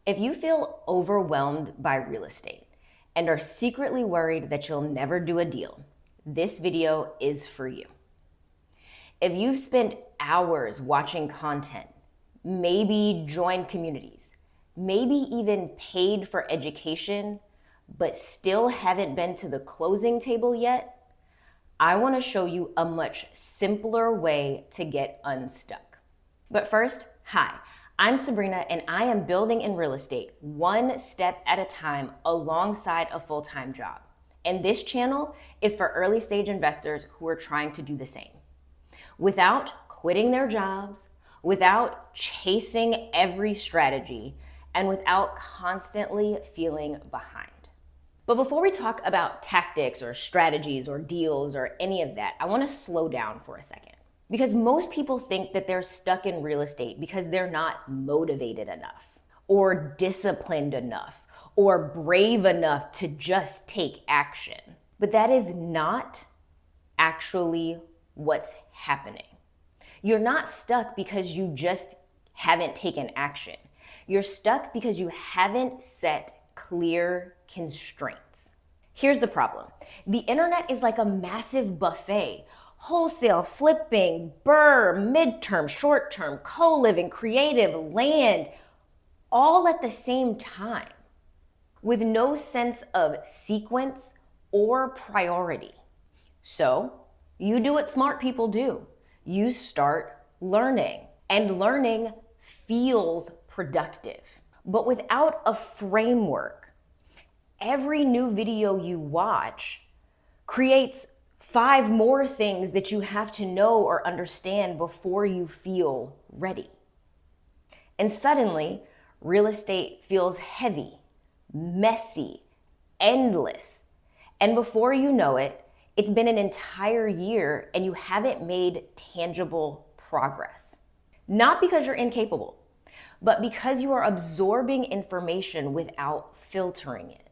If you feel overwhelmed by real estate and are secretly worried that you'll never do a deal, this video is for you. If you've spent hours watching content, maybe joined communities, maybe even paid for education, but still haven't been to the closing table yet, I want to show you a much simpler way to get unstuck. But first, hi, I'm Sabrina and I am building in real estate one step at a time alongside a full-time job. And this channel is for early stage investors who are trying to do the same. Without quitting their jobs, without chasing every strategy, and without constantly feeling behind. But before we talk about tactics or strategies or deals or any of that, I want to slow down for a second. Because most people think that they're stuck in real estate because they're not motivated enough, or disciplined enough, or brave enough to just take action. But that is not actually what's happening. You're not stuck because you just haven't taken action. You're stuck because you haven't set clear constraints. Here's the problem. The internet is like a massive buffet. Wholesale, flipping, BRRRR, midterm, short-term, co-living, creative, land, all at the same time, with no sense of sequence or priority. So you do what smart people do. You start learning, and learning feels productive. But without a framework, every new video you watch creates 5 more things that you have to know or understand before you feel ready. And suddenly, real estate feels heavy, messy, endless. And before you know it, it's been an entire year and you haven't made tangible progress. Not because you're incapable, but because you are absorbing information without filtering it.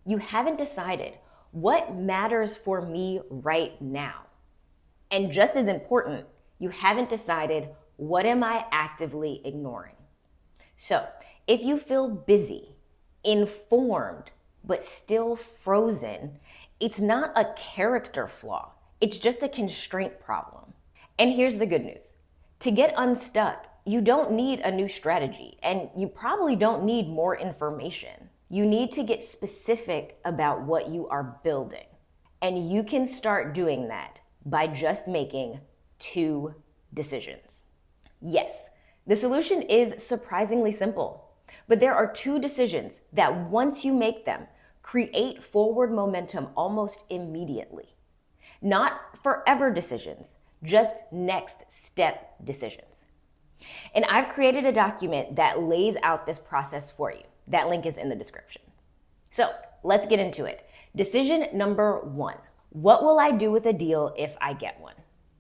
You haven't decided what matters for me right now. And just as important, you haven't decided what am I actively ignoring. So if you feel busy, informed, but still frozen, it's not a character flaw. It's just a constraint problem. And here's the good news. To get unstuck, you don't need a new strategy, and you probably don't need more information. You need to get specific about what you are building. And you can start doing that by just making 2 decisions. Yes, the solution is surprisingly simple, but there are 2 decisions that once you make them, create forward momentum almost immediately. Not forever decisions, just next step decisions. And I've created a document that lays out this process for you. That link is in the description. So let's get into it. Decision number 1. What will I do with a deal if I get one?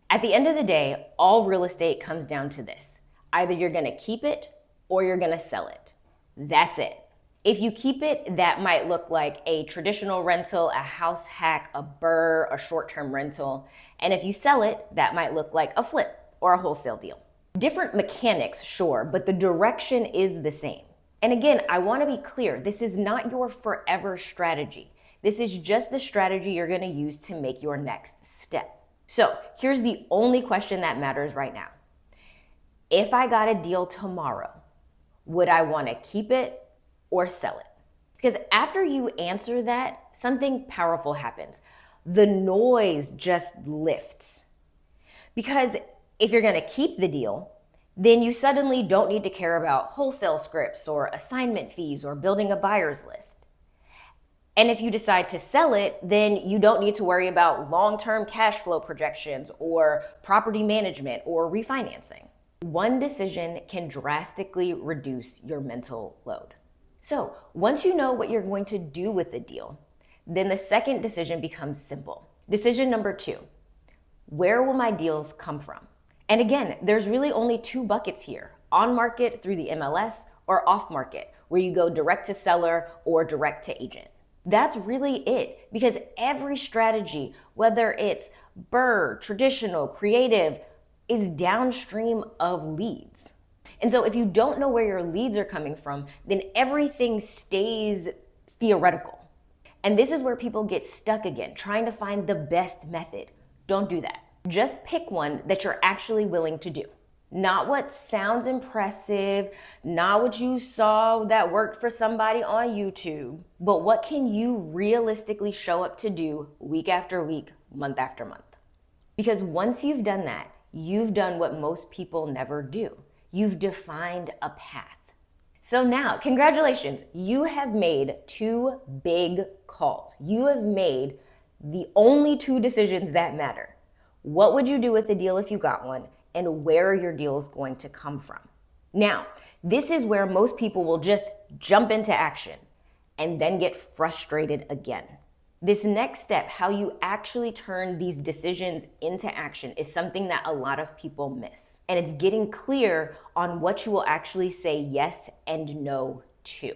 At the end of the day, all real estate comes down to this. Either you're gonna keep it or you're gonna sell it. That's it. If you keep it, that might look like a traditional rental, a house hack, a BRRRR, a short-term rental. And if you sell it, that might look like a flip or a wholesale deal. Different mechanics, sure, but the direction is the same. And again, I want to be clear, this is not your forever strategy. This is just the strategy you're going to use to make your next step. So here's the only question that matters right now. If I got a deal tomorrow, would I want to keep it or sell it? Because after you answer that, something powerful happens. The noise just lifts. Because if you're going to keep the deal, then you suddenly don't need to care about wholesale scripts or assignment fees or building a buyer's list. And if you decide to sell it, then you don't need to worry about long-term cash flow projections or property management or refinancing. One decision can drastically reduce your mental load. So once you know what you're going to do with the deal, then the second decision becomes simple. Decision number 2, where will my deals come from? And again, there's really only 2 buckets here, on market through the MLS or off market, where you go direct to seller or direct to agent. That's really it, because every strategy, whether it's BRRRR, traditional, creative, is downstream of leads. And so if you don't know where your leads are coming from, then everything stays theoretical. And this is where people get stuck again, trying to find the best method. Don't do that. Just pick one that you're actually willing to do. Not what sounds impressive, not what you saw that worked for somebody on YouTube, but what can you realistically show up to do week after week, month after month. Because once you've done that, you've done what most people never do. You've defined a path. So now, congratulations, you have made 2 big calls. You have made the only 2 decisions that matter. What would you do with the deal if you got one? And where are your deals going to come from? Now, this is where most people will just jump into action and then get frustrated again. This next step, how you actually turn these decisions into action, is something that a lot of people miss. And it's getting clear on what you will actually say yes and no to.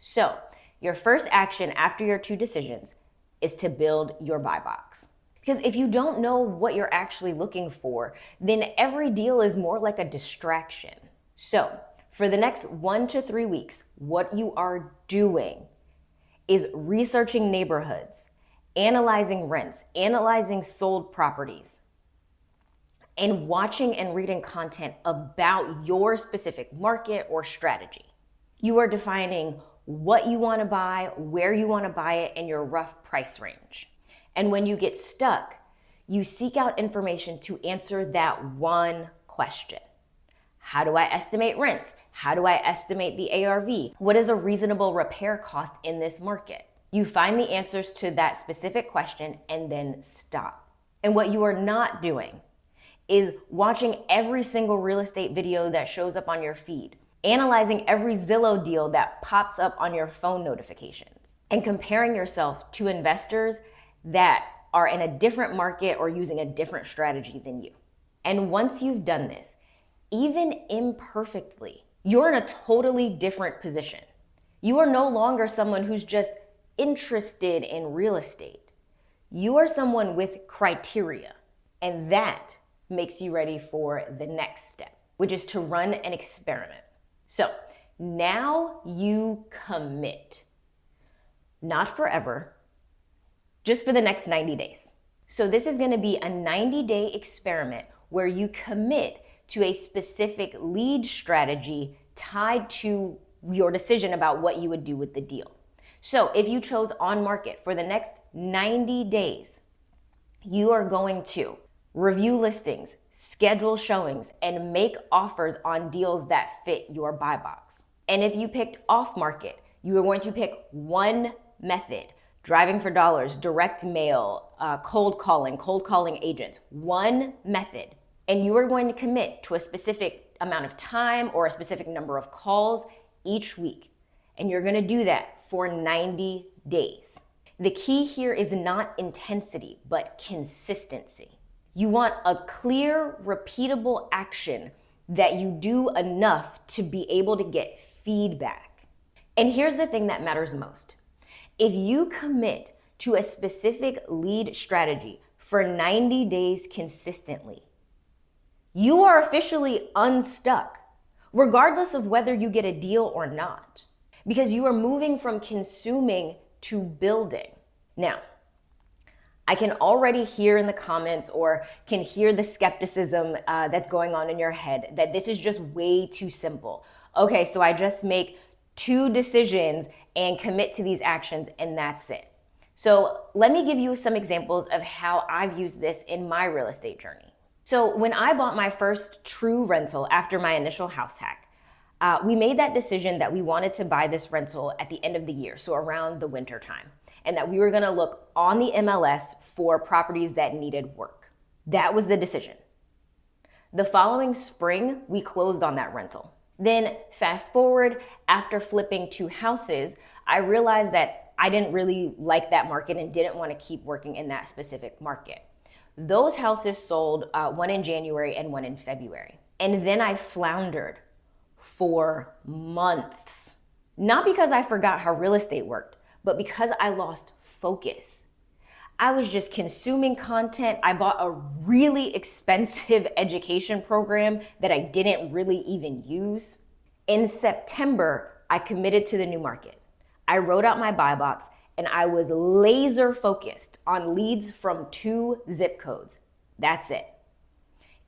So, your first action after your 2 decisions is to build your buy box. Because if you don't know what you're actually looking for, then every deal is more like a distraction. So, for the next 1 to 3 weeks, what you are doing is researching neighborhoods, analyzing rents, analyzing sold properties, and watching and reading content about your specific market or strategy. You are defining what you want to buy, where you want to buy it, and your rough price range. And when you get stuck, you seek out information to answer that one question. How do I estimate rents? How do I estimate the ARV? What is a reasonable repair cost in this market? You find the answers to that specific question and then stop. And what you are not doing is watching every single real estate video that shows up on your feed, analyzing every Zillow deal that pops up on your phone notifications, and comparing yourself to investors that are in a different market or using a different strategy than you. And once you've done this, even imperfectly, you're in a totally different position. You are no longer someone who's just interested in real estate. You are someone with criteria, and that makes you ready for the next step, which is to run an experiment. So now you commit, not forever, just for the next 90 days. So this is gonna be a 90-day experiment where you commit to a specific lead strategy tied to your decision about what you would do with the deal. So if you chose on market for the next 90 days, you are going to review listings, schedule showings, and make offers on deals that fit your buy box. And if you picked off market, you are going to pick one method: driving for dollars, direct mail, cold calling agents, one method. And you are going to commit to a specific amount of time or a specific number of calls each week. And you're gonna do that for 90 days. The key here is not intensity, but consistency. You want a clear, repeatable action that you do enough to be able to get feedback. And here's the thing that matters most. If you commit to a specific lead strategy for 90 days consistently, you are officially unstuck, regardless of whether you get a deal or not, because you are moving from consuming to building. Now, I can already hear in the comments, or can hear the skepticism that's going on in your head, that this is just way too simple. Okay, so I just make 2 decisions and commit to these actions and that's it. So let me give you some examples of how I've used this in my real estate journey. So when I bought my first true rental after my initial house hack, we made that decision that we wanted to buy this rental at the end of the year, so around the winter time, and that we were gonna look on the MLS for properties that needed work. That was the decision. The following spring, we closed on that rental. Then fast forward, after flipping 2 houses, I realized that I didn't really like that market and didn't want to keep working in that specific market. Those houses sold, one in January and one in February. And then I floundered for months. Not because I forgot how real estate worked, but because I lost focus. I was just consuming content. I bought a really expensive education program that I didn't really even use. In September, I committed to the new market. I wrote out my buy box and I was laser focused on leads from 2 zip codes. That's it.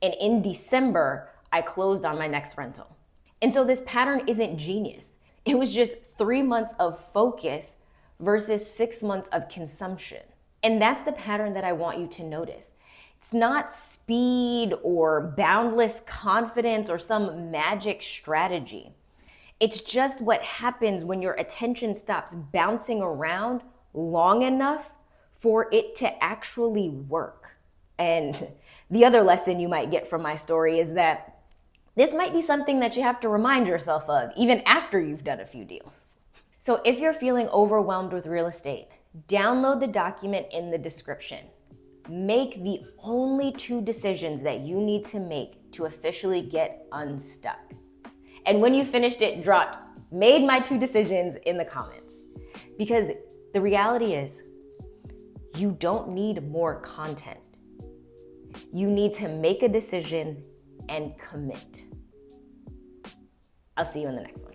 And in December, I closed on my next rental. And so this pattern isn't genius. It was just 3 months of focus versus 6 months of consumption. And that's the pattern that I want you to notice. It's not speed or boundless confidence or some magic strategy. It's just what happens when your attention stops bouncing around long enough for it to actually work. And the other lesson you might get from my story is that this might be something that you have to remind yourself of even after you've done a few deals. So if you're feeling overwhelmed with real estate, download the document in the description. Make the only 2 decisions that you need to make to officially get unstuck. And when you finished it, made my 2 decisions in the comments. Because the reality is, you don't need more content. You need to make a decision and commit. I'll see you in the next one.